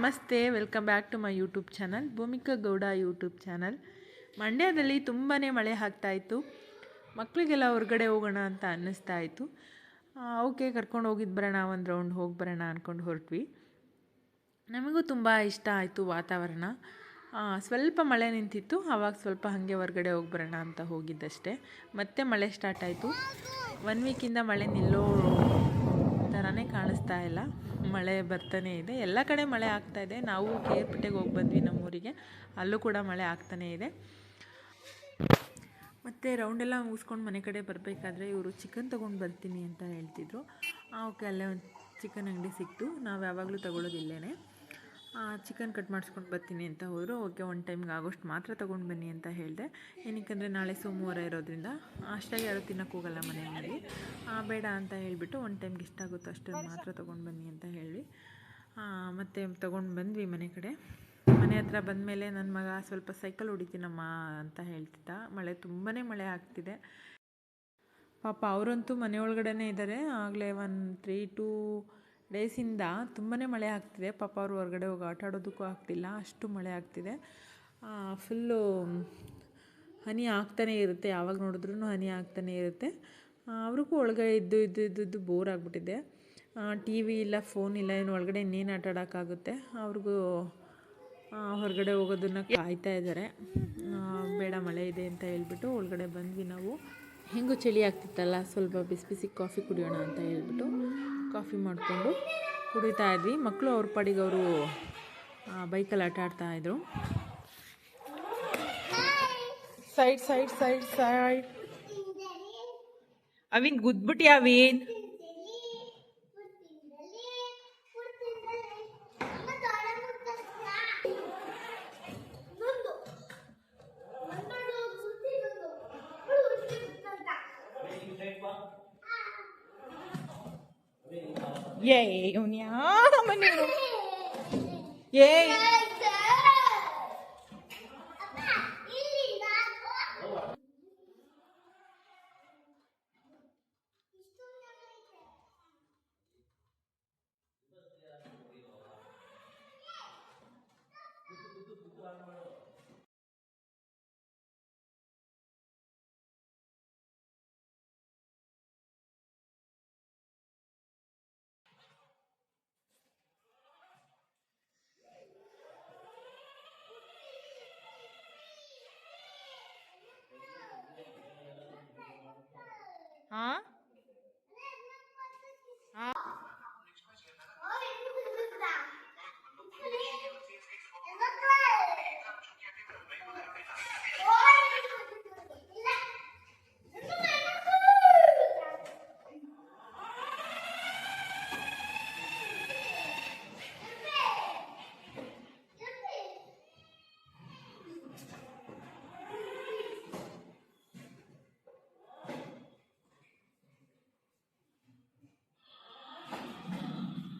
ನಮಸ್ತೆ, welcome back to my YouTube channel, Bhumika Gowda YouTube channel. ಮಂಡ್ಯದಲ್ಲಿ ತುಂಬಾ ಮಳೆ ಆಗ್ತಾಯಿತ್ತು. ಮಕ್ಕಳಿಗೆಲ್ಲ ಹೊರಗಡೆ ಹೋಗೋಣ ಅಂತ ಅನ್ನಿಸ್ತಾ ಇತ್ತು. ಓಕೆ, ಕರ್ಕೊಂಡು ಹೋಗಿದ್ದು ಬರೋಣ, ಒಂದು ರೌಂಡ್ ಹೋಗಿ ಬರೋಣ ಅಂದ್ಕೊಂಡು ಹೊರಟ್ವಿ. ನಮಗೂ ತುಂಬ ಇಷ್ಟ ಆಯಿತು ವಾತಾವರಣ. ಸ್ವಲ್ಪ ಮಳೆ ನಿಂತಿತ್ತು, ಆವಾಗ ಸ್ವಲ್ಪ ಹಾಗೆ ಹೊರಗಡೆ ಹೋಗಿ ಬರೋಣ ಅಂತ ಹೋಗಿದ್ದಷ್ಟೇ. ಮತ್ತೆ ಮಳೆ ಸ್ಟಾರ್ಟ್ ಆಯಿತು. 1 ವೀಕಿಂದ ಮಳೆ ನಿಲ್ಲೋ ಥರನೇ ಕಾಣಿಸ್ತಾ ಇಲ್ಲ, ಮಳೆ ಬರ್ತಾನೆ ಇದೆ. ಎಲ್ಲ ಕಡೆ ಮಳೆ ಆಗ್ತಾಯಿದೆ. ನಾವು ಕೇರ್ಪೇಟೆಗೆ ಹೋಗಿ ಬಂದ್ವಿ, ನಮ್ಮೂರಿಗೆ, ಅಲ್ಲೂ ಕೂಡ ಮಳೆ ಆಗ್ತಾನೇ ಇದೆ. ಮತ್ತು ರೌಂಡೆಲ್ಲ ಮುಗಿಸ್ಕೊಂಡು ಮನೆ ಕಡೆ ಬರಬೇಕಾದ್ರೆ ಇವರು ಚಿಕನ್ ತೊಗೊಂಡು ಬರ್ತೀನಿ ಅಂತ ಹೇಳ್ತಿದ್ರು. ಓಕೆ, ಅಲ್ಲೇ ಒಂದು ಚಿಕನ್ ಅಂಗಡಿ ಸಿಕ್ತು. ನಾವು ಯಾವಾಗಲೂ ತೊಗೊಳ್ಳೋದಿಲ್ಲೇ. ಚಿಕನ್ ಕಟ್ ಮಾಡಿಸ್ಕೊಂಡು ಬರ್ತೀನಿ ಅಂತ ಹೋದರು. ಓಕೆ, ಒಂದು ಟೈಮ್ಗೆ ಆಗೋಷ್ಟು ಮಾತ್ರ ತೊಗೊಂಡು ಬನ್ನಿ ಅಂತ ಹೇಳಿದೆ. ಏನಕ್ಕೆಂದರೆ ನಾಳೆ ಸೋಮವಾರ ಇರೋದ್ರಿಂದ ಅಷ್ಟಾಗಿ ಯಾರು ತಿನ್ನೋಕ್ಕೆ ಹೋಗಲ್ಲ ಮನೆಯಲ್ಲಿ. ಬೇಡ ಅಂತ ಹೇಳಿಬಿಟ್ಟು ಒಂದು ಟೈಮ್ಗೆ ಎಷ್ಟಾಗುತ್ತೋ ಅಷ್ಟನ್ನು ಮಾತ್ರ ತೊಗೊಂಡು ಬನ್ನಿ ಅಂತ ಹೇಳಿ ಮತ್ತೆ ತೊಗೊಂಡು ಬಂದ್ವಿ ಮನೆ ಕಡೆ. ಮನೆ ಹತ್ರ ಬಂದಮೇಲೆ ನನ್ನ ಮಗ ಸ್ವಲ್ಪ ಸೈಕಲ್ ಹೊಡಿತೀನಮ್ಮ ಅಂತ ಹೇಳ್ತಿದ್ದ. ತುಂಬಾ ಮಳೆ ಆಗ್ತಿದೆ. ಪಾಪ ಅವರಂತೂ ಮನೆಯೊಳಗಡೆ ಇದ್ದಾರೆ. ಆಗಲೇ 1-2 ಡೇಸಿಂದ ತುಂಬಾ ಮಳೆ ಆಗ್ತಿದೆ. ಪಾಪ ಅವರು ಹೊರಗಡೆ ಹೋಗಿ ಆಟ ಆಡೋದಕ್ಕೂ ಆಗ್ತಿಲ್ಲ, ಅಷ್ಟು ಮಳೆ ಆಗ್ತಿದೆ. ಫುಲ್ಲು ಹನಿ ಆಗ್ತಾನೇ ಇರುತ್ತೆ, ಯಾವಾಗ ನೋಡಿದ್ರೂ ಹನಿ ಆಗ್ತಾನೇ ಇರುತ್ತೆ. ಅವ್ರಿಗೂ ಒಳಗಡೆ ಇದ್ದು ಬೋರ್ ಆಗಿಬಿಟ್ಟಿದೆ. ಟಿ ವಿ ಇಲ್ಲ, ಫೋನ್ ಇಲ್ಲ, ಏನು ಒಳಗಡೆ ಇನ್ನೇನು ಆಟ ಆಡೋಕ್ಕಾಗುತ್ತೆ. ಅವ್ರಿಗೂ ಹೊರಗಡೆ ಹೋಗೋದನ್ನು ಕಾಯ್ತಾ ಇದ್ದಾರೆ. ಬೇಡ ಮಳೆ ಇದೆ ಅಂತ ಹೇಳ್ಬಿಟ್ಟು ಒಳಗಡೆ ಬಂದ್ವಿ ನಾವು. ಹೆಂಗೂ ಚಳಿ ಆಗ್ತಿತ್ತಲ್ಲ, ಸ್ವಲ್ಪ ಬಿಸಿ ಬಿಸಿ ಕಾಫಿ ಕುಡಿಯೋಣ ಅಂತ ಹೇಳ್ಬಿಟ್ಟು ಕಾಫಿ ಮಾಡಿಕೊಂಡು ಕುಡಿತಾ ಇದ್ವಿ. ಮಕ್ಕಳು ಅವ್ರ ಪಾಡಿಗೆ ಅವರು ಬೈಕಲ್ಲಿ ಆಟ ಆಡ್ತಾಯಿದ್ರು. ಸೈಡ್ ಸೈಡ್ ಸೈಡ್ ಸೈಡ್ ಅವಿನ್ ಗುದ್ಬಿಟ್ಟಿ ಅವಿನ್.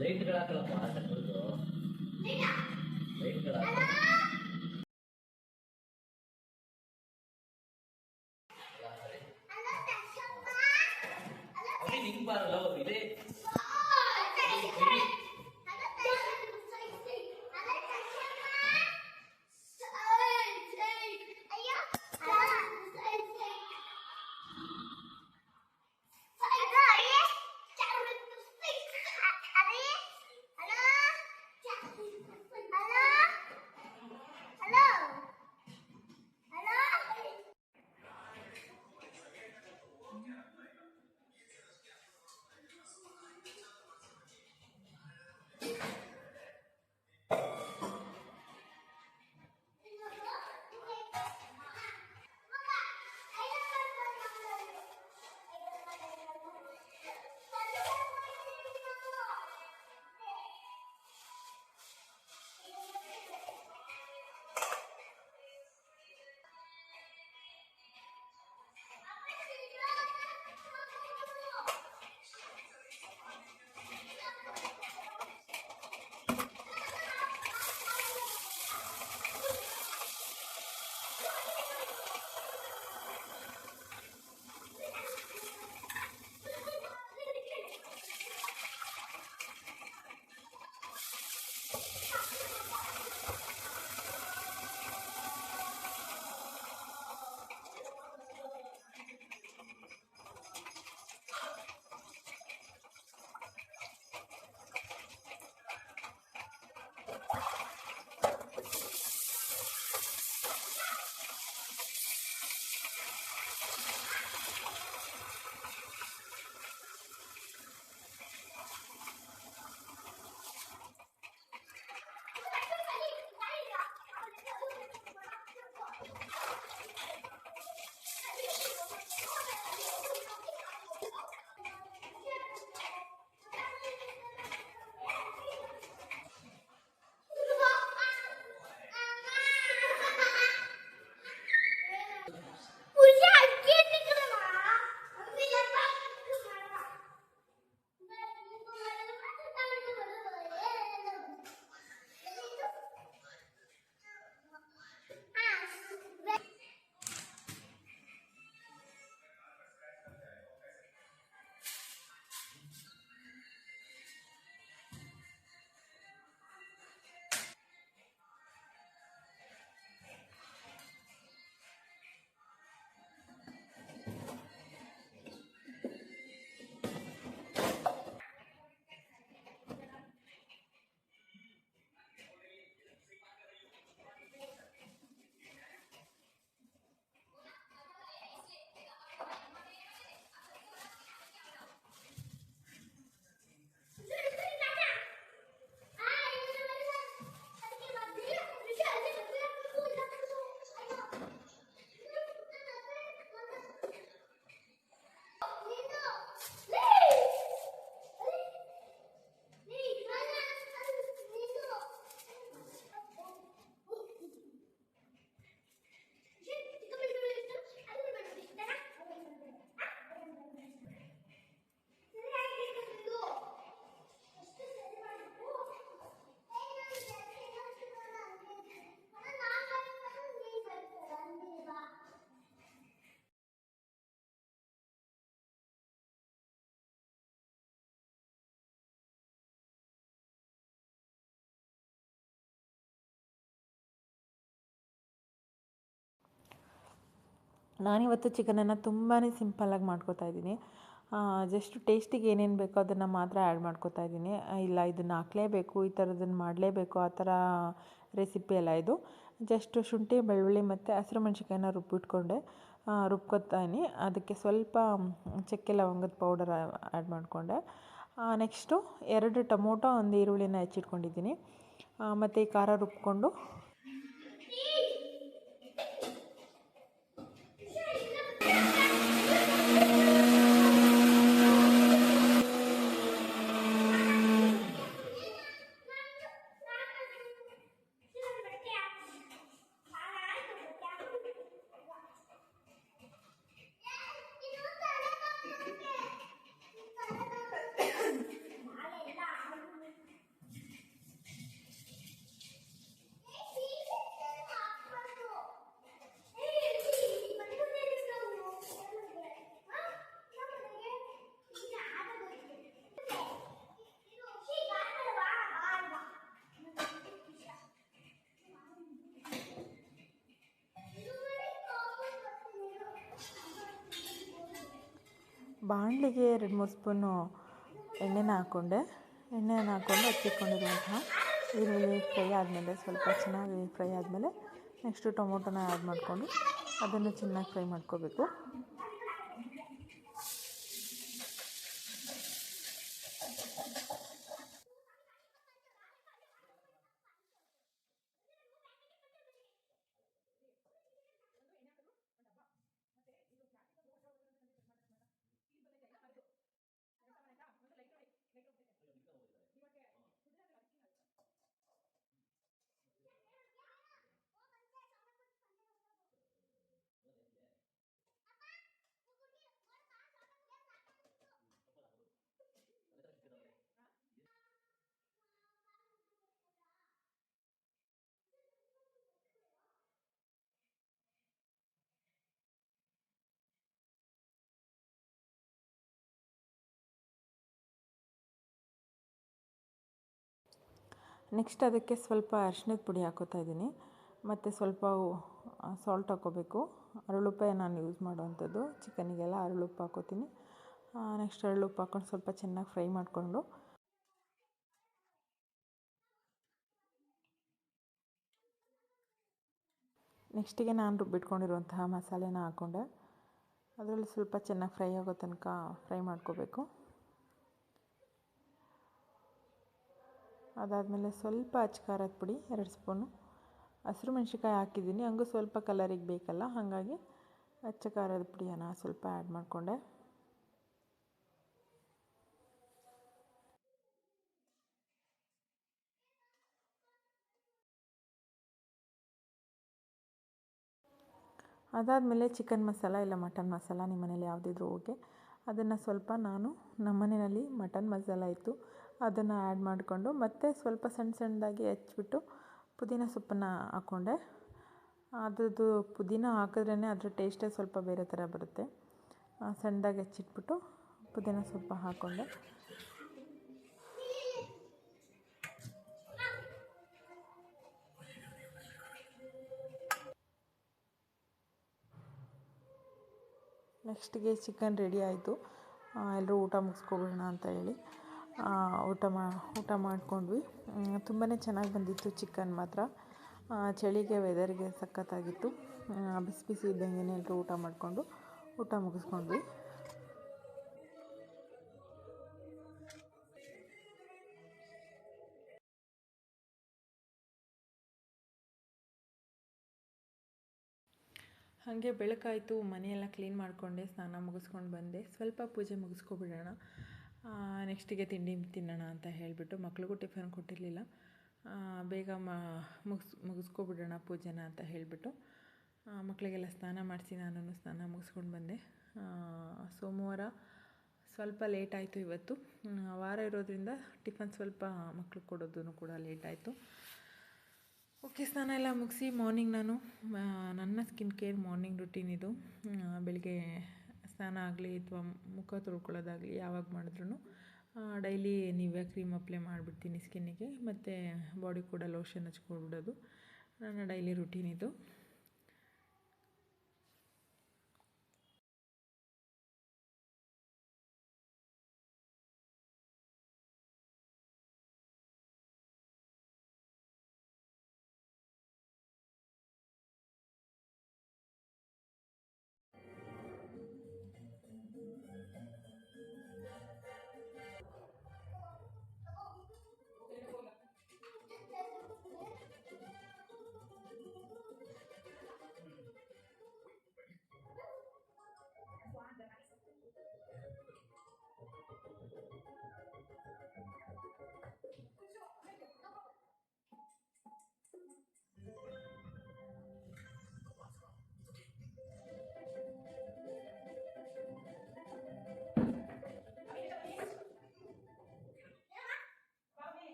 ಲೈಟ್ಗಳು ಹಾಕಲಪ್ಪ, ಲೈಟ್ಗಳು ಹಿಂಗ್ ಬಾರಲ್ಲ ಇದೆ. ನಾನಿವತ್ತು ಚಿಕನನ್ನು ತುಂಬಾ ಸಿಂಪಲ್ಲಾಗಿ ಮಾಡ್ಕೋತಾ ಇದ್ದೀನಿ. ಜಸ್ಟ್ ಟೇಸ್ಟಿಗೆ ಏನೇನು ಬೇಕೋ ಅದನ್ನು ಮಾತ್ರ ಆ್ಯಡ್ ಮಾಡ್ಕೋತಾ ಇದ್ದೀನಿ. ಇಲ್ಲ ಇದನ್ನು ಹಾಕಲೇಬೇಕು, ಈ ಥರದನ್ನು ಮಾಡಲೇಬೇಕು ಆ ಥರ ರೆಸಿಪಿ ಎಲ್ಲ ಇದು. ಜಸ್ಟ್ ಶುಂಠಿ ಬೆಳ್ಳುಳ್ಳಿ ಮತ್ತು ಹಸಿರು ಮೆಣಸಿನ್ಕಾಯಿನ ರುಬ್ಬಿಟ್ಕೊಂಡೆ ರುಬ್ಕೊತಾಯಿನಿ. ಅದಕ್ಕೆ ಸ್ವಲ್ಪ ಚಕ್ಕೆ ಲವಂಗದ ಪೌಡರ್ ಆ್ಯಡ್ ಮಾಡಿಕೊಂಡೆ. ನೆಕ್ಸ್ಟು 2 ಟೊಮೊಟೊ, 1 ಈರುಳ್ಳಿನ ಹೆಚ್ಚಿಟ್ಕೊಂಡಿದ್ದೀನಿ. ಮತ್ತು ಈ ಖಾರ ರುಬ್ಕೊಂಡು ಬಾಣಲಿಗೆ 2-3 ಸ್ಪೂನು ಎಣ್ಣೆನ ಹಾಕ್ಕೊಂಡು ಹಚ್ಚಿಟ್ಕೊಂಡಿರುವಂತಹ ಈರುಳ್ಳಿ ಫ್ರೈ ಆದಮೇಲೆ, ಸ್ವಲ್ಪ ಚೆನ್ನಾಗಿ ಫ್ರೈ ಆದಮೇಲೆ ನೆಕ್ಸ್ಟು ಟೊಮೊಟೊನ ಆ್ಯಡ್ ಮಾಡಿಕೊಂಡು ಅದನ್ನು ಚೆನ್ನಾಗಿ ಫ್ರೈ ಮಾಡ್ಕೋಬೇಕು. ನೆಕ್ಸ್ಟ್ ಅದಕ್ಕೆ ಸ್ವಲ್ಪ ಅರಿಶಿಣದ ಪುಡಿ ಹಾಕೋತಾ ಇದ್ದೀನಿ. ಮತ್ತು ಸ್ವಲ್ಪ ಸಾಲ್ಟ್ ಹಾಕ್ಕೋಬೇಕು. ಅರಳುಪ್ಪೆ ನಾನು ಯೂಸ್ ಮಾಡೋವಂಥದ್ದು ಚಿಕನಿಗೆಲ್ಲ ಅರಳುಪ್ಪು ಹಾಕ್ಕೋತೀನಿ. ನೆಕ್ಸ್ಟ್ ಅರಳುಪ್ಪು ಹಾಕ್ಕೊಂಡು ಸ್ವಲ್ಪ ಚೆನ್ನಾಗಿ ಫ್ರೈ ಮಾಡಿಕೊಂಡು ನೆಕ್ಸ್ಟಿಗೆ ನಾನು ರುಬ್ಬಿಟ್ಕೊಂಡಿರುವಂತಹ ಮಸಾಲೆನ ಹಾಕ್ಕೊಂಡೆ. ಅದರಲ್ಲಿ ಸ್ವಲ್ಪ ಚೆನ್ನಾಗಿ ಫ್ರೈ ಆಗೋ ತನಕ ಫ್ರೈ ಮಾಡ್ಕೋಬೇಕು. ಅದಾದಮೇಲೆ ಸ್ವಲ್ಪ ಅಚ್ಚ ಪುಡಿ 2 ಸ್ಪೂನು, ಹಸಿರು ಮೆಣಸಿನ್ಕಾಯಿ ಹಾಕಿದ್ದೀನಿ, ಹಂಗೂ ಸ್ವಲ್ಪ ಕಲರಿಗೆ ಬೇಕಲ್ಲ, ಹಾಗಾಗಿ ಅಚ್ಚ ಖಾರದ ಪುಡಿಯನ್ನು ಸ್ವಲ್ಪ ಆ್ಯಡ್ ಮಾಡಿಕೊಂಡೆ. ಅದಾದಮೇಲೆ ಚಿಕನ್ ಮಸಾಲ ಇಲ್ಲ ಮಟನ್ ಮಸಾಲ ನಿಮ್ಮ ಮನೇಲಿ ಯಾವುದಿದ್ರೂ ಓಕೆ, ಅದನ್ನು ಸ್ವಲ್ಪ ನಾನು ನಮ್ಮ ಮನೆಯಲ್ಲಿ ಮಟನ್ ಮಸಾಲ ಇತ್ತು ಅದನ್ನು ಆ್ಯಡ್ ಮಾಡಿಕೊಂಡು ಮತ್ತೆ ಸ್ವಲ್ಪ ಸಣ್ಣದಾಗಿ ಹೆಚ್ಚಿಬಿಟ್ಟು ಪುದೀನ ಸೊಪ್ಪನ್ನು ಹಾಕ್ಕೊಂಡೆ. ಅದ್ರದ್ದು ಪುದೀನ ಹಾಕಿದ್ರೇ ಅದರ ಟೇಸ್ಟೇ ಸ್ವಲ್ಪ ಬೇರೆ ಥರ ಬರುತ್ತೆ. ಸಣ್ಣದಾಗಿ ಹೆಚ್ಚಿಟ್ಬಿಟ್ಟು ಪುದೀನ ಸೊಪ್ಪು ಹಾಕ್ಕೊಂಡೆ. ನೆಕ್ಸ್ಟಿಗೆ ಚಿಕನ್ ರೆಡಿ ಆಯಿತು. ಎಲ್ಲರೂ ಊಟ ಮುಗಿಸ್ಕೊಬಿಡೋಣ ಅಂತ ಹೇಳಿ ಊಟ ಮಾಡಿಕೊಂಡ್ವಿ. ತುಂಬಾ ಚೆನ್ನಾಗಿ ಬಂದಿತ್ತು ಚಿಕನ್ ಮಾತ್ರ. ಚಳಿಗೆ ವೆದರ್ಗೆ ಸಖತ್ತಾಗಿತ್ತು. ಬಿಸಿ ಬಿಸಿ ಇದ್ದಂಗೆ ಎಲ್ಲರೂ ಊಟ ಮಾಡಿಕೊಂಡು ಊಟ ಮುಗಿಸ್ಕೊಂಡ್ವಿ. ಹಾಗೆ ಬೆಳಕಾಯಿತು, ಮನೆಯೆಲ್ಲ ಕ್ಲೀನ್ ಮಾಡಿಕೊಂಡೆ, ಸ್ನಾನ ಮುಗಿಸ್ಕೊಂಡು ಬಂದೆ. ಸ್ವಲ್ಪ ಪೂಜೆ ಮುಗಿಸ್ಕೊಬಿಡೋಣ, ನೆಕ್ಸ್ಟಿಗೆ ತಿಂಡಿ ತಿನ್ನೋಣ ಅಂತ ಹೇಳಿಬಿಟ್ಟು ಮಕ್ಳಿಗೂ ಟಿಫನ್ ಕೊಟ್ಟಿರಲಿಲ್ಲ. ಬೇಗ ಮುಗಿಸ್ಕೊಬಿಡೋಣ ಪೂಜೆನ ಅಂತ ಹೇಳಿಬಿಟ್ಟು ಮಕ್ಕಳಿಗೆಲ್ಲ ಸ್ನಾನ ಮಾಡಿಸಿ ನಾನು ಸ್ನಾನ ಮುಗಿಸ್ಕೊಂಡು ಬಂದೆ. ಸೋಮವಾರ ಸ್ವಲ್ಪ ಲೇಟ್ ಆಯಿತು ಇವತ್ತು. ವಾರ ಇರೋದ್ರಿಂದ ಟಿಫನ್ ಸ್ವಲ್ಪ ಮಕ್ಳಿಗೆ ಕೊಡೋದು ಕೂಡ ಲೇಟ್ ಆಯಿತು. ಓಕೆ, ಸ್ನಾನ ಎಲ್ಲ ಮುಗಿಸಿ ಮಾರ್ನಿಂಗ್ ನಾನು ನನ್ನ ಸ್ಕಿನ್ ಕೇರ್ ಮಾರ್ನಿಂಗ್ ರುಟೀನ್ ಇದು. ಬೆಳಿಗ್ಗೆ ಸ್ನಾನ ಆಗಲಿ ಅಥವಾ ಮುಖ ತೊಳ್ಕೊಳ್ಳೋದಾಗಲಿ ಯಾವಾಗ ಮಾಡಿದ್ರೂ ಡೈಲಿ ನಿವ್ಯಾ ಕ್ರೀಮ್ ಅಪ್ಲೈ ಮಾಡಿಬಿಡ್ತೀನಿ ಸ್ಕಿನ್ನಿಗೆ, ಮತ್ತು ಬಾಡಿ ಕೂಡ ಲೋಷನ್ ಹಚ್ಕೊಬಿಡೋದು ನನ್ನ ಡೈಲಿ ರುಟೀನ್ ಇದು.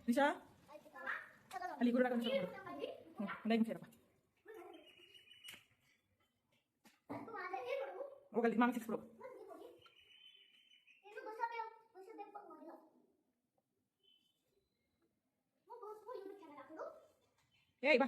ನಿಶಾ ಅಲ್ಲಿ ಗುರುಡ ಹೋಗಲ್ಲಿ ಮಾಮಿ ಸಿಕ್ಸ್ಬಿಡು. ಏಯ್ ಬಾ.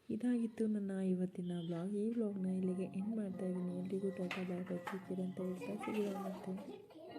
ಇದಾಗಿತ್ತು ನನ್ನ ಇವತ್ತಿನ ಬ್ಲಾಗ್. ಈ ವ್ಲಾಗ್ನ ಇಲ್ಲಿಗೆ ಎಂಡ್ ಮಾಡ್ತಾ ಇದ್ದೀನಿ. ಎಲ್ರಿಗೂ tata bye bye, take care ಅಂತ ಹೇಳ್ತಾ ಸಿಗೋಣ ಮತ್ತೆ.